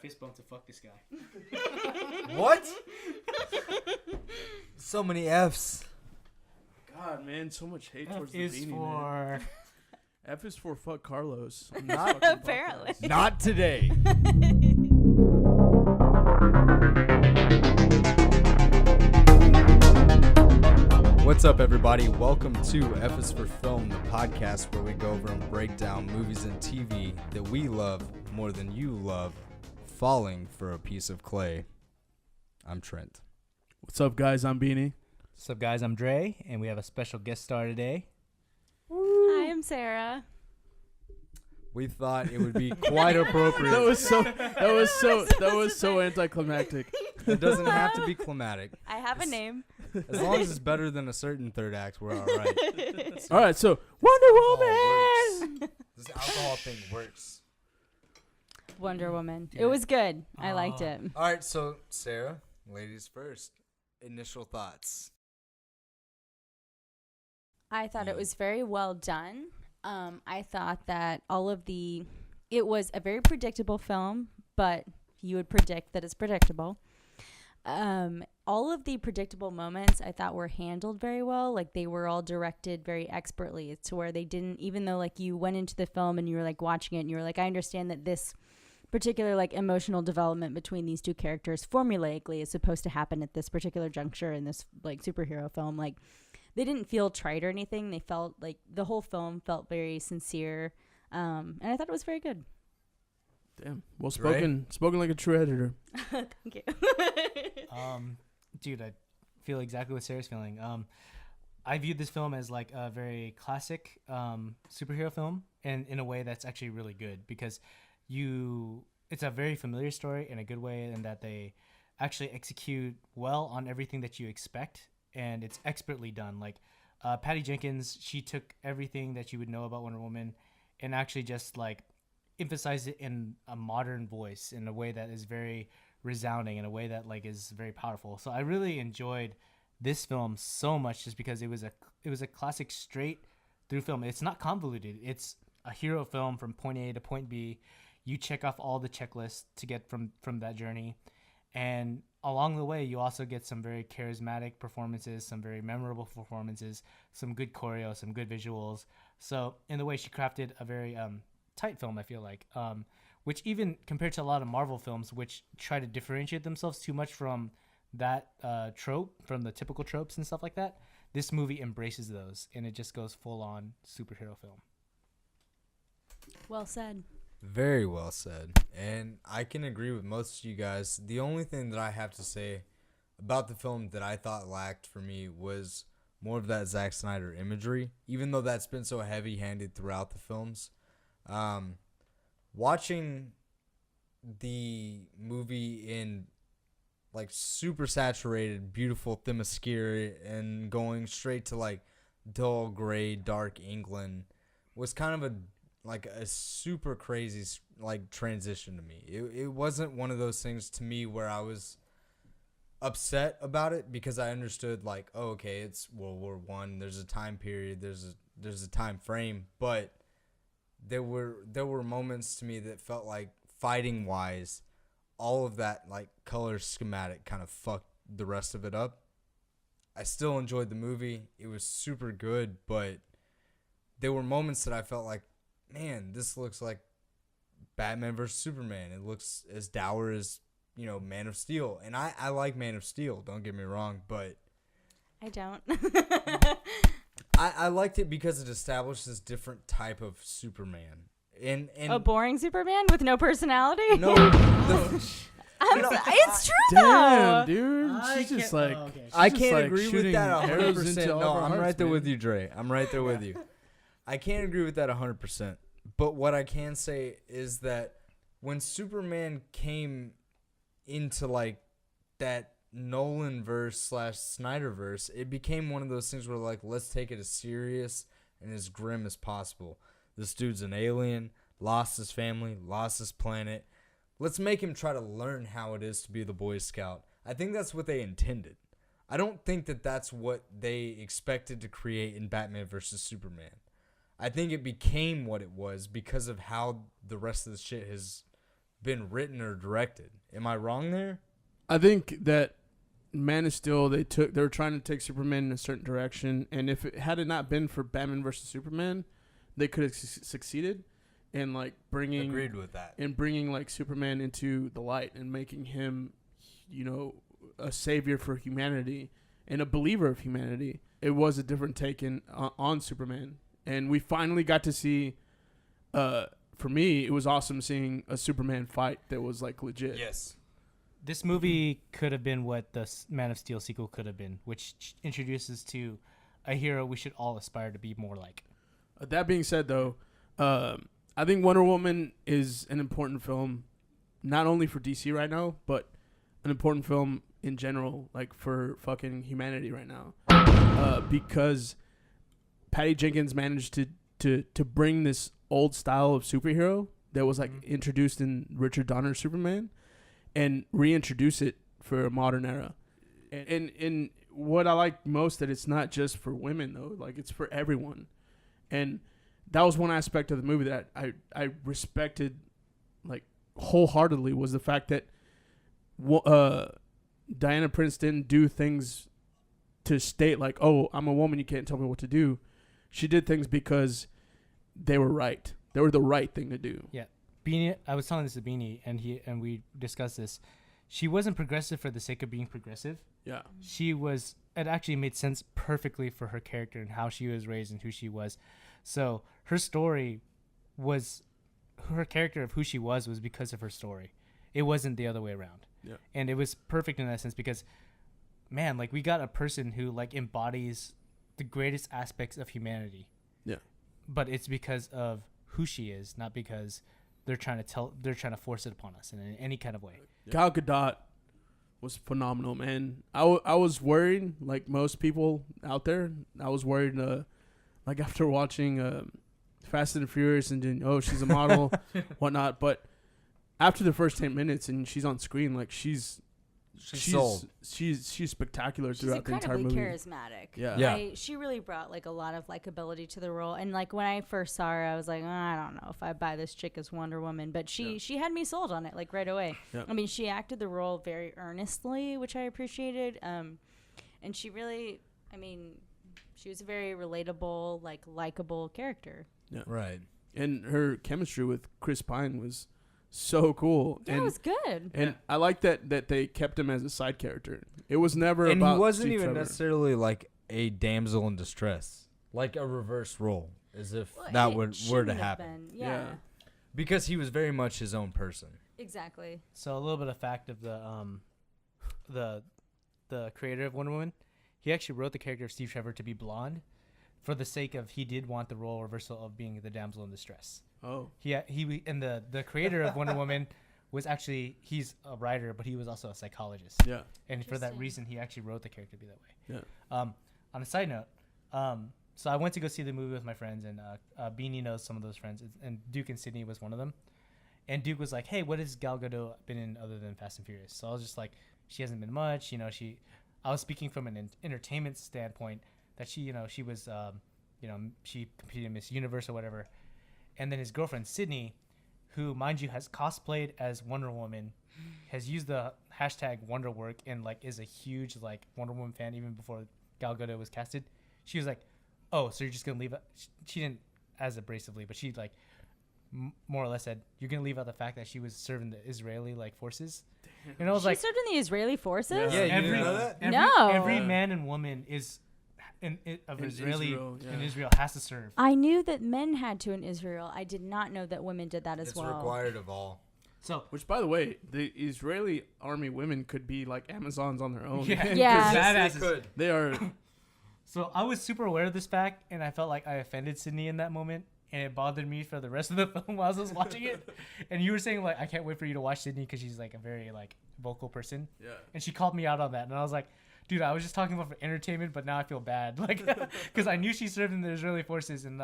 fist bump to fuck this guy. What? So many F's. God, man, so much hate towards F the is beanie, for... man. F is for fuck Carlos. Not Apparently. Not today. What's up, everybody? Welcome to F is for Film, the podcast where we go over and break down movies and TV that we love more than you love, Falling for a Piece of Clay. I'm Trent. What's up, guys? I'm Beanie. What's up, guys? I'm Dre, and we have a special guest star today. Hi, I'm Sarah. We thought it would be quite appropriate. That was so anticlimactic. It doesn't have to be climatic. I have a name. As long as it's better than a certain third act, we're all right. All right, so Wonder Woman. This alcohol thing works. Wonder Woman. Yeah. It was good. I liked it. All right, so Sarah, ladies first. Initial thoughts. I thought it was very well done. I thought that it was a very predictable film, but you would predict that it's predictable. All of the predictable moments I thought were handled very well. Like, they were all directed very expertly to where they didn't, even though like you went into the film and you were like watching it and you were like, I understand that this particular like emotional development between these two characters formulaically is supposed to happen at this particular juncture in this like superhero film. Like, they didn't feel trite or anything. They felt like the whole film felt very sincere. And I thought it was very good. Damn. Well spoken. Spoken like a true editor. Thank you. Dude, I feel exactly what Sarah's feeling. I viewed this film as like a very classic superhero film, and in a way that's actually really good because it's a very familiar story in a good way, in that they actually execute well on everything that you expect, and it's expertly done. Like Patty Jenkins, she took everything that you would know about Wonder Woman and actually just like emphasized it in a modern voice in a way that is very resounding, in a way that like is very powerful. So I really enjoyed this film so much just because it was a classic straight through film. It's not convoluted. It's a hero film from point A to point B. You check off all the checklists to get from that journey, and along the way you also get some very charismatic performances, some very memorable performances, some good choreo, some good visuals. So in the way she crafted a very tight film, I feel like, which even compared to a lot of Marvel films which try to differentiate themselves too much from that trope, from the typical tropes and stuff like that, this movie embraces those, and it just goes full on superhero film. Well said. Very well said. And I can agree with most of you guys. The only thing that I have to say about the film that I thought lacked for me was more of that Zack Snyder imagery, even though that's been so heavy-handed throughout the films. Watching the movie in like super saturated, beautiful Themyscira and going straight to like dull gray, dark England was kind of a super crazy like transition to me. It wasn't one of those things to me where I was upset about it, because I understood like, oh, okay, it's World War I. There's a time period. There's a time frame, but there were moments to me that felt like, fighting wise, all of that like color schematic kind of fucked the rest of it up. I still enjoyed the movie. It was super good, but there were moments that I felt like, man, this looks like Batman vs. Superman. It looks as dour as, Man of Steel. And I like Man of Steel, don't get me wrong, but I don't. I liked it because it established this different type of Superman. And A boring Superman with no personality? no, it's true, Damn, though. dude. She's just like... I just, can't like, agree with shooting that arrows 100%. into all No, of our I'm right hearts, there man. with you, Dre. I'm right there with you. I can't agree with that 100%. But what I can say is that when Superman came into like that Nolan-verse / Snyderverse, it became one of those things where like, let's take it as serious and as grim as possible. This dude's an alien, lost his family, lost his planet. Let's make him try to learn how it is to be the Boy Scout. I think that's what they intended. I don't think that that's what they expected to create in Batman vs. Superman. I think it became what it was because of how the rest of the shit has been written or directed. Am I wrong there? I think that Man of Steel, they were trying to take Superman in a certain direction, and if it had it not been for Batman versus Superman, they could have succeeded in like bringing Agreed with that. and bringing like Superman into the light and making him, you know, a savior for humanity and a believer of humanity. It was a different take on Superman, and we finally got to see. For me, it was awesome seeing a Superman fight that was like legit. Yes. This movie could have been what the Man of Steel sequel could have been, which introduces to a hero we should all aspire to be more like. That being said, though, I think Wonder Woman is an important film, not only for DC right now, but an important film in general, like for fucking humanity right now, because Patty Jenkins managed to bring this old style of superhero that was like introduced in Richard Donner's Superman and reintroduce it for a modern era. And what I like most that it's not just for women though, like it's for everyone. And that was one aspect of the movie that I respected like wholeheartedly, was the fact that Diana Prince didn't do things to state like, oh, I'm a woman, you can't tell me what to do. She did things because they were right. They were the right thing to do. Yeah. Beanie, I was telling this to Beanie, and we discussed this. She wasn't progressive for the sake of being progressive. Yeah. It actually made sense perfectly for her character and how she was raised and who she was. So her story was, her character of who she was because of her story. It wasn't the other way around. Yeah. And it was perfect in that sense because, man, like we got a person who like embodies the greatest aspects of humanity. Yeah. But it's because of who she is, not because they're trying to force it upon us in any kind of way. Gal Gadot was phenomenal, man. I was worried, like most people out there. I was worried, like after watching Fast and Furious and then, oh, she's a model, whatnot. But after the first 10 minutes and she's on screen, like she's spectacular throughout the entire movie. She's incredibly charismatic. Yeah. She really brought like a lot of likability to the role. And like when I first saw her, I was like, I don't know if I buy this chick as Wonder Woman, but she had me sold on it like right away. Yeah. I mean, she acted the role very earnestly, which I appreciated. And she really, I mean, she was a very relatable, like likable character. Yeah. Right. And her chemistry with Chris Pine was so cool. Yeah, and it was good. And I like that they kept him as a side character. It was never And about he wasn't Steve even Trevor. necessarily like a damsel in distress, like a reverse role, as if Well, that it were to shouldn't have happen. been. Yeah, Because he was very much his own person. exactly. So a little bit of fact of the creator of Wonder Woman, he actually wrote the character of Steve Trevor to be blonde, for the sake of he did want the role reversal of being the damsel in distress. Oh. He and the creator of Wonder Woman was actually, he's a writer, but he was also a psychologist. Yeah. And for that Interesting. reason, he actually wrote the character to be that way. Yeah. On a side note, so I went to go see the movie with my friends, and Beanie knows some of those friends, and Duke and Sydney was one of them. And Duke was like, "Hey, what has Gal Gadot been in other than Fast and Furious?" So I was just like, "She hasn't been much, you know." I was speaking from an entertainment standpoint that she was, she competed in Miss Universe or whatever. And then his girlfriend Sydney, who, mind you, has cosplayed as Wonder Woman, has used the hashtag Wonderwork and like is a huge like Wonder Woman fan even before Gal Gadot was casted. She was like, "Oh, so you're just gonna leave it?" She didn't as abrasively, but she like more or less said, "You're gonna leave out the fact that she was serving the Israeli like forces." And I was She like, served in the Israeli forces. Yeah, you didn't know that? Every Yeah. man and woman is In Israeli Israel, yeah. in Israel has to serve. I knew that men had to in Israel. I did not know that women did that as It's well. required of all. So Which, by the way, the Israeli army women could be like Amazons on their own. yeah, Yeah. Badasses. They could. They are. So I was super aware of this fact, and I felt like I offended Sydney in that moment, and it bothered me for the rest of the film while I was watching it. And you were saying like, I can't wait for you to watch Sydney because she's like a very like vocal person, Yeah. and she called me out on that, and I was like, dude, I was just talking about for entertainment, but now I feel bad, like, because I knew she served in the Israeli forces, and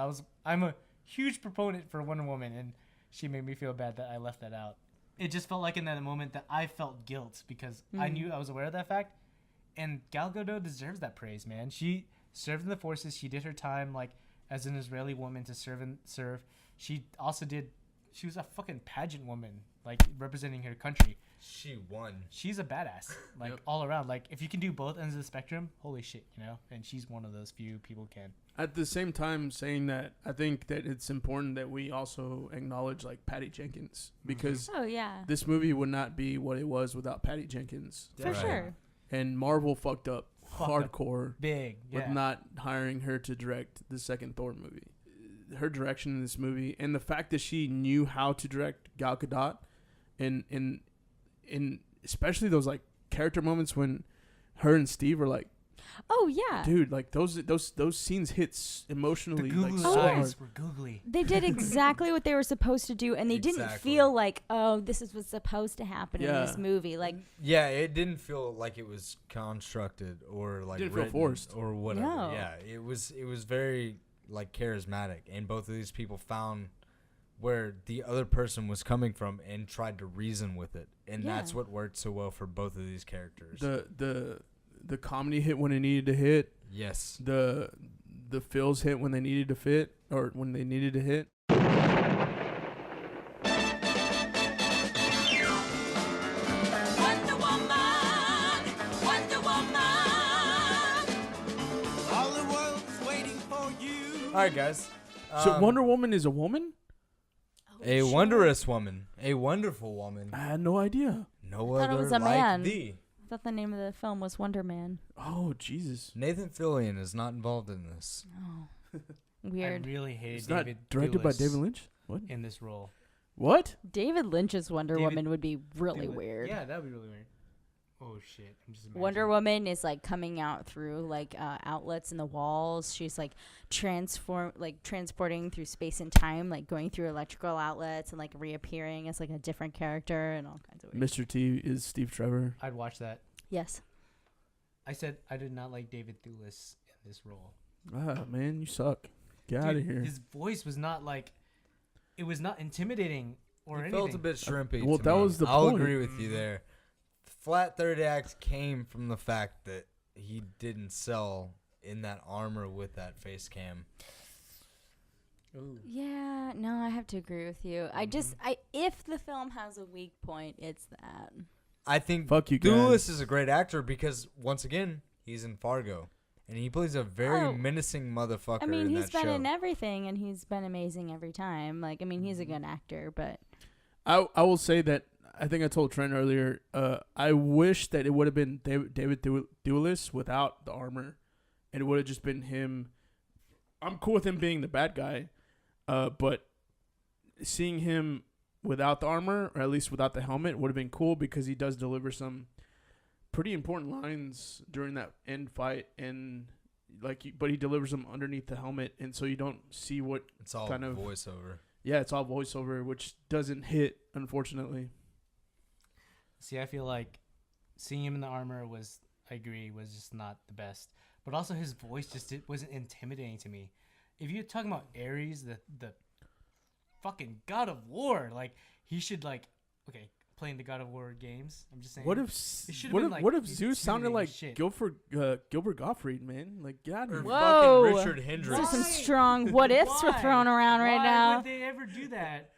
I'm a huge proponent for Wonder Woman, and she made me feel bad that I left that out. It just felt like in that moment that I felt guilt because I knew I was aware of that fact, and Gal Gadot deserves that praise, man. She served in the forces. She did her time like as an Israeli woman to serve. She also did. She was a fucking pageant woman like representing her country. She won. She's a badass, like all around. Like if you can do both ends of the spectrum, holy shit, you know. And she's one of those few people can. At the same time, saying that, I think that it's important that we also acknowledge like Patty Jenkins, because Oh yeah, this movie would not be what it was without Patty Jenkins. for Right. sure. And Marvel fucked up Fucked up hardcore big, with not hiring her to direct the second Thor movie. Her direction in this movie, and the fact that she knew how to direct Gal Gadot, and in especially those like character moments when her and Steve are like, Oh yeah, dude, like those scenes hits The emotionally like googly so hard. eyes were googly. they did exactly what they were supposed to do, and they didn't Exactly. feel like, oh, this is what's supposed to happen in Yeah. this movie. Like, Yeah, it didn't feel like it was constructed or like Didn't feel written forced. or whatever. No. Yeah, it was very like charismatic, and both of these people found where the other person was coming from and tried to reason with it, and Yeah. that's what worked so well for both of these characters. The comedy hit when it needed to hit. Yes. The feels hit when they needed to fit, or when they needed to hit. Wonder Woman, Wonder Woman. All the world's waiting for you. All right, guys. So Wonder Woman is a woman? a wondrous woman, a wonderful woman. I had no idea. No I thought it other was a like man. thee. I thought the name of the film was Wonder Man. Oh Jesus! Nathan Fillion is not involved in this. Oh, weird. I really hated It's not David directed by Thewlis David Lynch. What? in this role. What? David Lynch's Wonder David- Woman would be really David- weird. Yeah, that would be really weird. Oh shit! I'm just Wonder imagining. Woman is like coming out through like outlets in the walls. She's like transporting through space and time, like going through electrical outlets and like reappearing as like a different character and all kinds of weird. Mr. T is Steve Trevor. I'd watch that. Yes. I said I did not like David Thewlis in this role. Ah man, you suck. Get out of Dude, here. His voice was not like, it was not intimidating or It anything. felt a bit shrimpy. well, to that me. was the I'll point. agree with you there. Flat third act came from the fact that he didn't sell in that armor with that face cam. Ooh. Yeah. No, I have to agree with you. If the film has a weak point, it's that. I think Fuck you guys. Thewlis is a great actor because once again he's in Fargo, and he plays a very Oh. menacing motherfucker. I mean, in he's that been show. in everything, and he's been amazing every time. Like, I mean, he's a good actor, but I will say that I think I told Trent earlier. I wish that it would have been David Thewlis without the armor, and it would have just been him. I'm cool with him being the bad guy, but seeing him without the armor, or at least without the helmet, would have been cool because he does deliver some pretty important lines during that end fight, and but he delivers them underneath the helmet, and so you don't see what. It's all kind of- voiceover. Yeah, it's all voiceover, which doesn't hit, unfortunately. See, I feel like seeing him in the armor was just not the best. But also his voice wasn't intimidating to me. If you're talking about Ares, the fucking God of War, like he should playing the God of War games. I'm just saying. What if It should've been, like, what if Zeus sounded like intimidating Gilbert Gottfried, man? Like, get out Or of here. Whoa. fucking Richard These Hendricks. are some Why? strong what ifs were Why? thrown around right Why now. would they ever do that?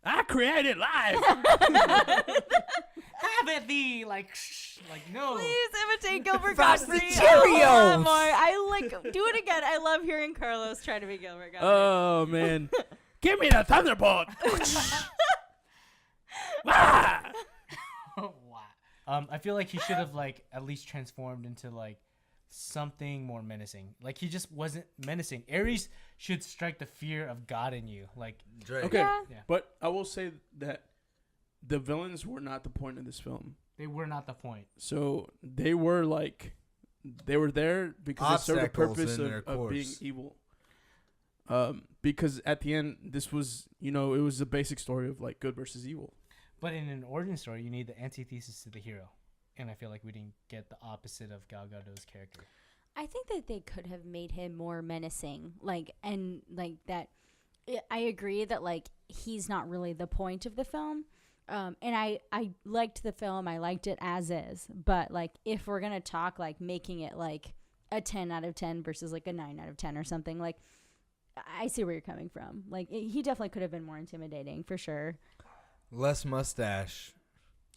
I created live. Have it be like no. Please imitate Gilbert Fast Gottfried. and Cheerios. A lot more. I like do it again. I love hearing Carlos try to be Gilbert Gottfried. Oh man, give me the thunderbolt. Ah! Wow. I feel like he should have at least transformed into something more menacing. Like he just wasn't menacing. Ares should strike the fear of God in you. Drake. Okay, Yeah. Yeah. but I will say that the villains were not the point of this film. They were not the point. So they were there because they served the Obstacles purpose in their of being course. evil. Because at the end, this was it was a basic story of good versus evil. But in an origin story, you need the antithesis to the hero. And I feel like we didn't get the opposite of Gal Gadot's character. I think that they could have made him more menacing. That. I agree that he's not really the point of the film. And I liked the film. I liked it as is. But if we're gonna talk making it a 10 out of 10 versus a 9 out of 10 or something, I see where you're coming from. He definitely could have been more intimidating for sure. Less mustache.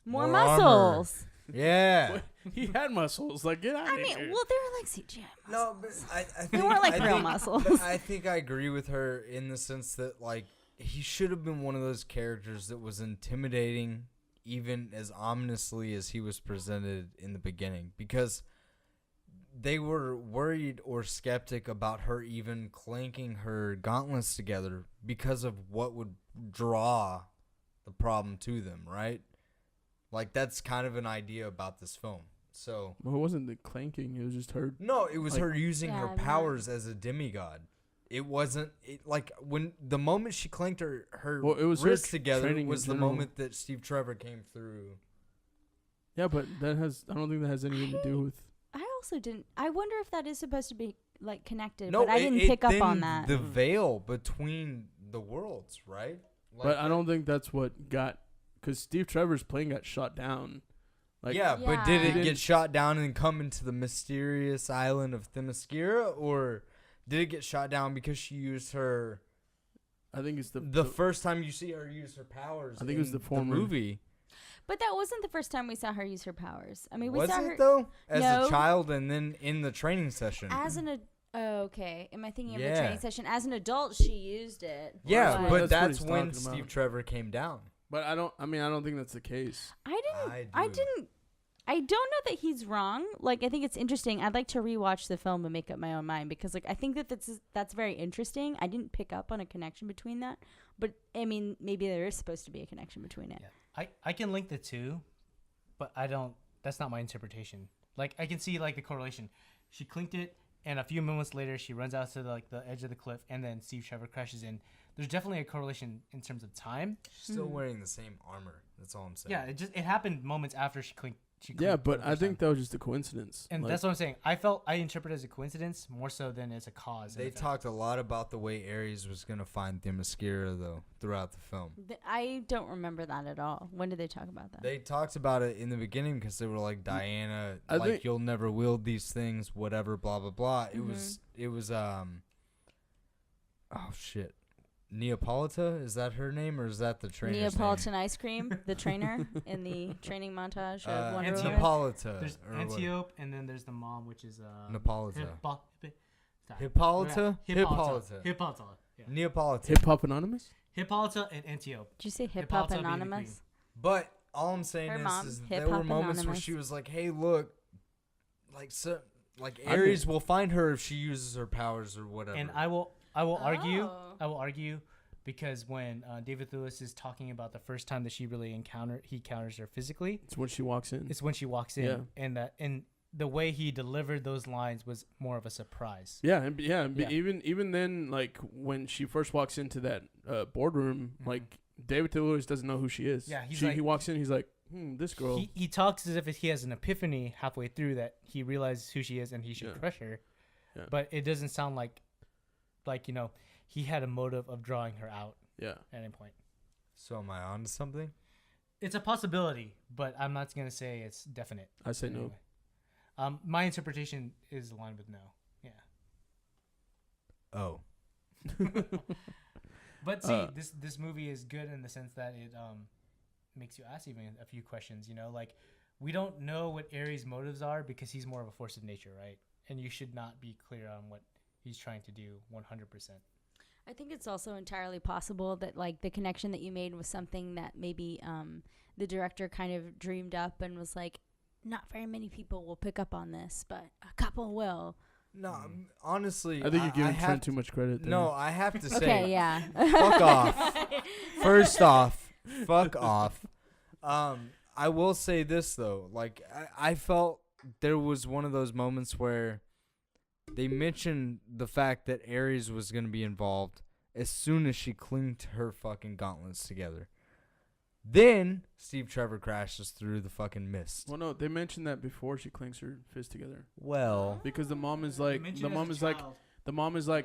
More More armor. muscles. Yeah. He had muscles. Like, get out I of mean, here. well, they were like CGI muscles. No, but I think They weren't like I real think- muscles. I think I agree with her in the sense that like he should have been one of those characters that was intimidating, even as ominously as he was presented in the beginning, because they were worried or skeptic about her even clanking her gauntlets together because of what would draw the problem to them, right? Like that's kind of an idea about this film. So Well, it wasn't the clanking. It was just her. no, it was Like- her using Yeah, her I've not- powers as a demigod. It wasn't like when the moment she clanked her Well, it was her wrists together training in was the general. moment that Steve Trevor came through. Yeah, but that has. I don't think that has anything to do with. I also didn't. I wonder if that is supposed to be like connected, No, but I didn't pick up on that. The veil between the worlds, right? But I don't think that's what got. Because Steve Trevor's plane got shot down. Like, yeah, but did Yeah. it get shot down and come into the mysterious island of Themyscira, or did it get shot down because she used her? I think it's The first time you see her use her powers, I think it was in the former. movie. But that wasn't the first time we saw her use her powers. I mean, we Was saw it her though? As No. a child, and then in the training session. as an. Oh, okay. Am I thinking of the Yeah. training session? As an adult, she used it. Yeah, Well, but that's what that's he's when talking about. Steve Trevor came down. But I don't. I mean, I don't think that's the case. I I didn't. I don't know that he's wrong. Like, I think it's interesting. I'd like to rewatch the film and make up my own mind because, like, I think that that's very interesting. I didn't pick up on a connection between that, but I mean, maybe there is supposed to be a connection between it. Yeah. I can link the two, but I don't. That's not my interpretation. Like I can see like the correlation. She clinked it, and a few moments later, she runs out to the edge of the cliff, and then Steve Trevor crashes in. There's definitely a correlation in terms of time. She's still wearing the same armor. That's all I'm saying. Yeah, it happened moments after she clinked. Yeah, for but the I first think time. that was just a coincidence. And Like, that's what I'm saying. I interpret it as a coincidence more so than as a cause. and They effect. talked a lot about the way Ares was gonna find Themyscira though throughout the film. I don't remember that at all. When did they talk about that? They talked about it in the beginning because they were like, Diana, I like think- you'll never wield these things, whatever, blah blah blah. It Mm-hmm. was oh shit, Neapolita, is that her name or is that the trainer's Neapolitan ice cream, the trainer in the training montage name? of Wonder Woman. Neapolita. There's or what- Antiope, and then there's the mom, which is Napolita. Stop. Hippolyta? Hippolyta. Hippolyta. Yeah. Neapolita. Hip Hop Anonymous. Hippolyta and Antiope. Did you say Hip Hop Hippolyta being the Anonymous? But all I'm saying Her mom, is there Hip were Hop moments where Anonymous. she was like, "Hey, look, like so, like I mean- Ares will find her if she uses her powers or whatever." And I will argue. Oh. I will argue because when David Lewis is talking about the first time that he encounters her physically, It's when she walks in. it's when she walks in, Yeah. and the way he delivered those lines was more of a surprise. Yeah, and Yeah. even then, like when she first walks into that boardroom, like David Lewis doesn't know who she is. Yeah, he's he like- walks in, he's like, this girl. He talks as if he has an epiphany halfway through that he realizes who she is and he should Yeah. crush her. Yeah. But it doesn't sound like he had a motive of drawing her out Yeah, at any point. So am I on to something? It's a possibility, but I'm not gonna say it's definite. I say no. Anyway. My interpretation is aligned with no. Yeah. Oh, But see, Uh, this movie is good in the sense that it makes you ask even a few questions. Like we don't know what Ares' motives are because he's more of a force of nature, right? And you should not be clear on what he's trying to do 100%. I think it's also entirely possible that like the connection that you made was something that maybe the director kind of dreamed up and was like, not very many people will pick up on this, but a couple will. no, honestly, I think you're giving have Trent too much credit. There. No, I have to say, Okay, yeah. fuck off. First off, fuck off. I will say this though, like I felt there was one of those moments where they mentioned the fact that Ares was gonna be involved as soon as she clinked her fucking gauntlets together. Then Steve Trevor crashes through the fucking mist. Well, no, they mentioned that before she clinks her fist together Well, because the mom is like,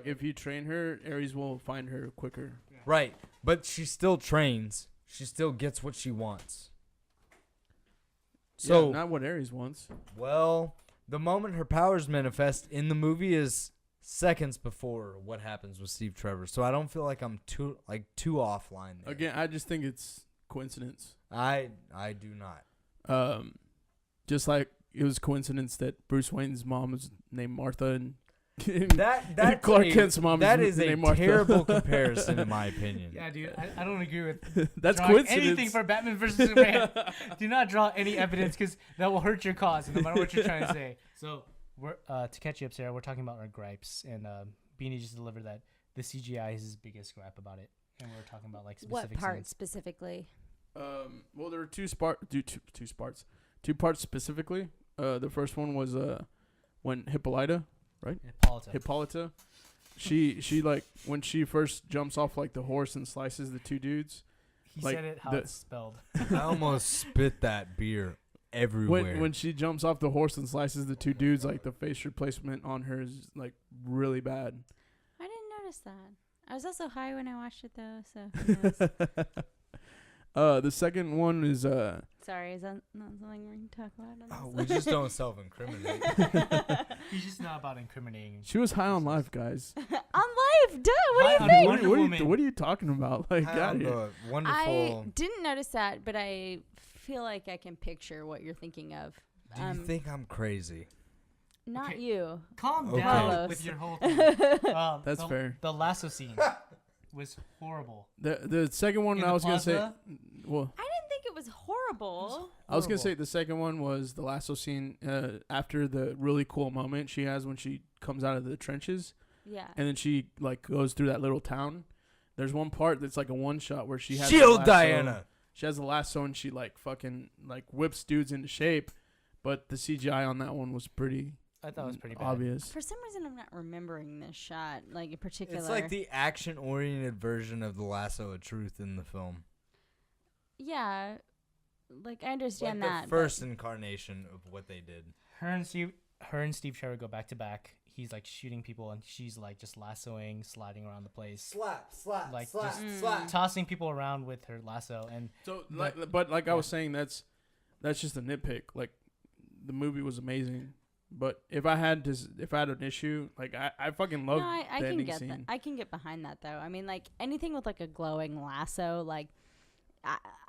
if you train her, Ares will find her quicker. right, but she still trains. She still gets what she wants. So, Yeah, not what Ares wants. well, the moment her powers manifest in the movie is seconds before what happens with Steve Trevor. So I don't feel like I'm too offline there. Again, I just think it's coincidence. I do not. Just like it was coincidence that Bruce Wayne's mom was named Martha and That's Clark Kent's mom that is is a named Martha. terrible comparison in my opinion. Yeah, dude, I don't agree with That's drawing coincidence. anything for Batman versus Superman. Do not draw any evidence because that will hurt your cause, no matter what you're trying to say. So, we're to catch you up, Sarah. We're talking about our gripes, and Beanie just delivered that the CGI is his biggest gripe about it, and we're talking about like specific What part scenes. specifically? Well, there were two parts specifically. The first one was when Hippolyta, Hippolyta, she like when she first jumps off like the horse and slices the two dudes. He like said it how the- it's spelled. I almost spit that beer everywhere. When she jumps off the horse and slices the two dudes, like the face replacement on her is like really bad. I didn't notice that. I was also high when I watched it though, so who knows? The second one is Sorry, is that not something we can talk about? Oh, On we this? just don't self-incriminate. He's just not about incriminating. she was high on life, guys. On life, duh. What do you High on think? Wonder Woman. What are you talking about? Like, Hi, get I'm here. the wonderful. I didn't notice that, but I feel like I can picture what you're thinking of. Do you think I'm crazy? Not Okay. you. Calm Okay. down Carlos. with your whole thing. That's fair. The lasso scene was horrible. The second one In I the was gonna say. plaza? Well, I didn't think it was horrible. I was gonna say Horrible. the second one was the lasso scene after the really cool moment she has when she comes out of the trenches Yeah. and then she like goes through that little town. There's one part that's like a one shot where she has the Shield lasso. Diana. She has the lasso and she like fucking like whips dudes into shape, but the CGI on that one was pretty I thought it was pretty bad. obvious. For some reason, I'm not remembering this shot, like in particular. It's like the action-oriented version of the lasso of truth in the film. Yeah. Like, I understand Like that. the first incarnation of what they did. Her and Steve Trevor go back to back. He's like shooting people, and she's like just lassoing, sliding around the place, Slap, Like, just tossing people around with her lasso. And So, But- but like I was saying, that's just a nitpick. Like, the movie was amazing, but if I had an issue, like I fucking love No, I the can ending get scene. that. I can get behind that, though. I mean, like, anything with, like, a glowing lasso, like,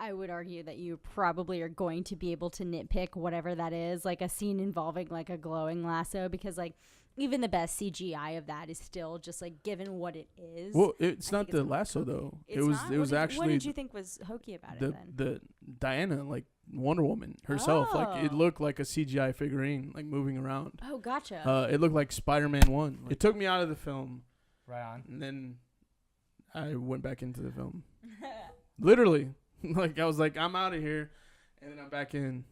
I would argue that you probably are going to be able to nitpick whatever that is, like a scene involving, like, a glowing lasso, because, like, even the best CGI of that is still just, like, given what it is. Well, it's I not think the it's lasso hokey. though. It's It was not? it was what actually did you think was hokey about it then? the Diana, like Wonder Woman herself. Like it Oh. looked like a CGI figurine, like moving around. Oh, gotcha. It looked like Spider-Man 1. It took me out of the film, right on. and then I went back into the film. Literally, like I was like, I'm out of here, and then I'm back in.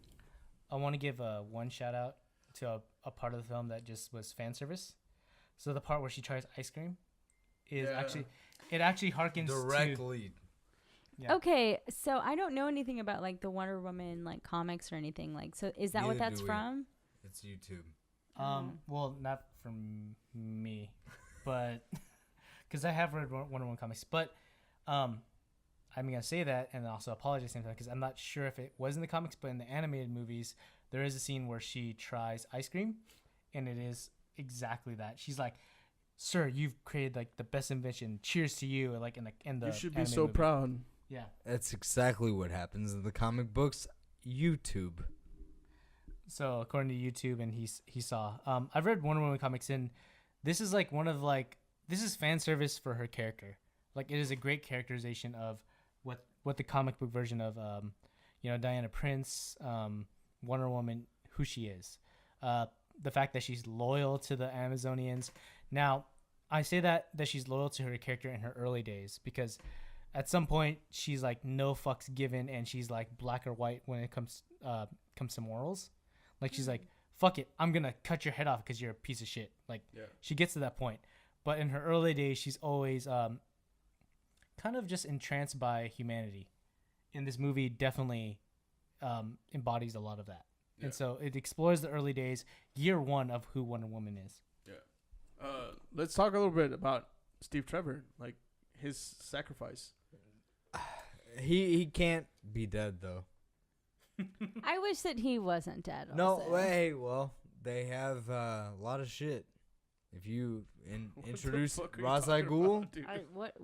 I want to give one shout out to a part of the film that just was fan service. So the part where she tries ice cream is actually harkens to Directly. yeah. Okay, so I don't know anything about, like, the Wonder Woman, like, comics or anything. Like, so is that what Neither that's do we. from? It's YouTube. Well, not from me, but because I have read Wonder Woman comics, but I'm gonna say that and also apologize at the same time because I'm not sure if it was in the comics, but in the animated movies, there is a scene where she tries ice cream, and it is exactly that. She's like, "Sir, you've created like the best invention. Cheers to you!" Like in the You should be animated so movie. proud. Yeah. That's exactly what happens in the comic books. YouTube. So according to YouTube, and he saw. I've read Wonder Woman comics, and this is like this is fan service for her character. Like it is a great characterization of what the comic book version of Diana Prince, Wonder Woman, who she is. The fact that she's loyal to the Amazonians. Now, I say that she's loyal to her character in her early days because at some point she's like no fucks given, and she's like black or white when it comes to morals. Like she's like, fuck it, I'm gonna cut your head off because you're a piece of shit. Like she gets to that point, but in her early days she's always kind of just entranced by humanity. And this movie definitely embodies a lot of that. Yeah. And so it explores the early days, year one of who Wonder Woman is. Yeah. Let's talk a little bit about Steve Trevor, like his sacrifice. He can't be dead though. I wish that he wasn't dead. No also. way. Well, they have a lot of shit if you What the introduce fuck are you Ra's talking al Ghul, about, dude? What?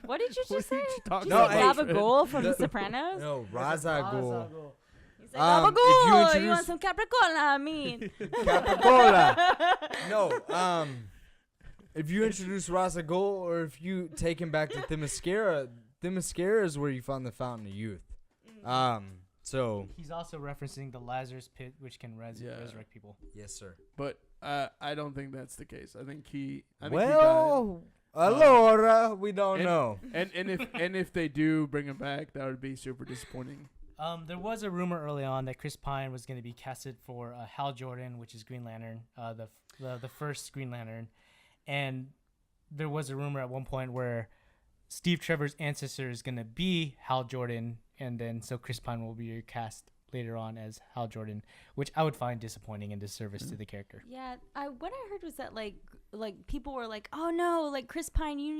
What did you What just are say? you talking Did you No, say hey, Baba Ghul from The the- Sopranos? no, Ra's al Ghul. He's like, Baba if you Ghul, you introduce- want some Capricola? I mean. Capricola. No, if you introduce Ra's al Ghul, or if you take him back to Themyscira, Themyscira is where you found the Fountain of Youth. So He's also referencing the Lazarus pit, which can resurrect people. yes, sir. But I don't think that's the case. I think he died. Well, Allora, we don't and- know. And if they do bring him back, that would be super disappointing. There was a rumor early on that Chris Pine was going to be casted for Hal Jordan, which is Green Lantern, the first Green Lantern, and there was a rumor at one point where Steve Trevor's ancestor is going to be Hal Jordan, and then so Chris Pine will be cast later on as Hal Jordan, which I would find disappointing and disservice to the character. Yeah, what I heard was that like people were like, oh no, like Chris Pine, you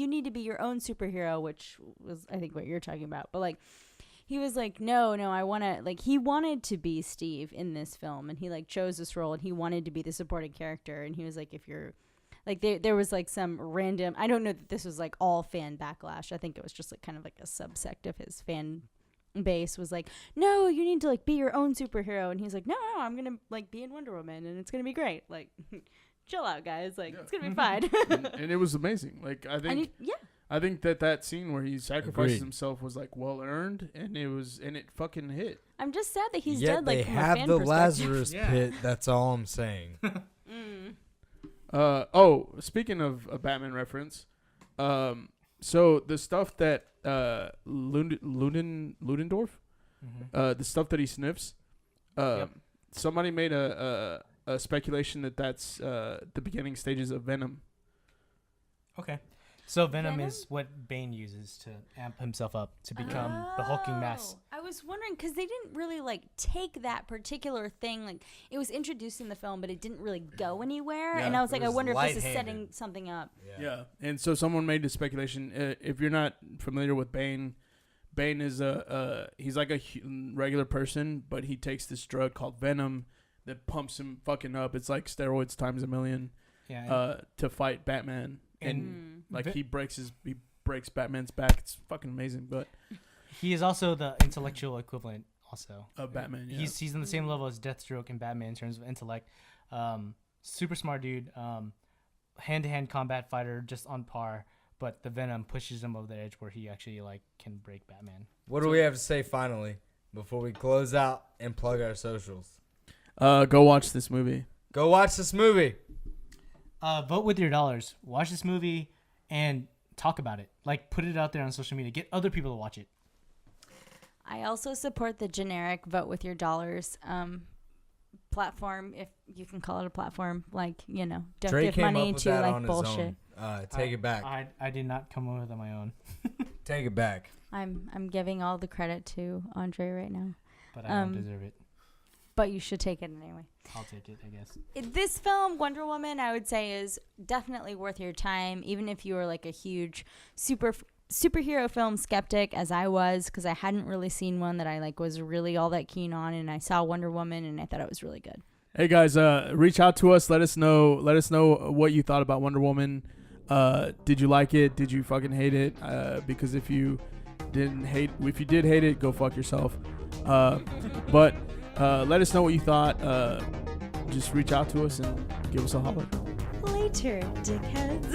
need to be your own superhero, which was I think what you're talking about. But like he was like, no, I want to like he wanted to be Steve in this film, and he like chose this role, and he wanted to be the supporting character, and he was like, if you're like there was like some random, I don't know that this was like all fan backlash. I think it was just like kind of like a subsect of his fan base was like, no, you need to like be your own superhero, and he's like, no, I'm gonna like be in Wonder Woman, and it's gonna be great. Like, chill out, guys. Like, it's gonna be fine. and it was amazing. Like I think I think that scene where he sacrifices Agreed. himself was like well earned, and it fucking hit. I'm just sad that he's Yet dead. Like they from a have fan the perspective. Lazarus Yeah. pit. That's all I'm saying. Speaking of a Batman reference, so the stuff that Ludendorff, the stuff that he sniffs, Yep. somebody made a speculation that's the beginning stages of Venom. Okay. So Venom Venom? is what Bane uses to amp himself up to become the hulking mass. I was wondering because they didn't really like take that particular thing. Like it was introduced in the film, but it didn't really go anywhere. Yeah, and I was it like, I was wonder if this is light-handed. setting something up. Yeah, and so someone made the speculation. If you're not familiar with Bane, Bane is he's like a regular person, but he takes this drug called Venom that pumps him fucking up. It's like steroids times a million. Yeah. To fight Batman, and Mm. like Ve- he breaks Batman's back. It's fucking amazing, but He is also the intellectual equivalent also. of Batman, yeah. He's on the same level as Deathstroke and Batman in terms of intellect. Super smart dude. Hand-to-hand combat fighter, just on par. But the Venom pushes him over the edge where he actually like can break Batman. What do we have to say finally before we close out and plug our socials? Go watch this movie. Go watch this movie. Vote with your dollars. Watch this movie and talk about it. Like put it out there on social media. Get other people to watch it. I also support the generic vote with your dollars platform, if you can call it a platform. Like, you know, don't Drake give came money up with to that like on bullshit. his own. Take it back. I did not come up with it on my own, Take it back. I'm giving all the credit to Andre right now, but I don't deserve it. but you should take it anyway. I'll take it, I guess. This film, Wonder Woman, I would say is definitely worth your time, even if you were like a huge superhero film skeptic, as I was, because I hadn't really seen one that I like was really all that keen on, and I saw Wonder Woman and I thought it was really good. Hey guys, reach out to us. Let us know what you thought about Wonder Woman. Did you like it? Did you fucking hate it? Because if you did hate it, go fuck yourself. But let us know what you thought. Just reach out to us and give us a holler. Later, dickheads.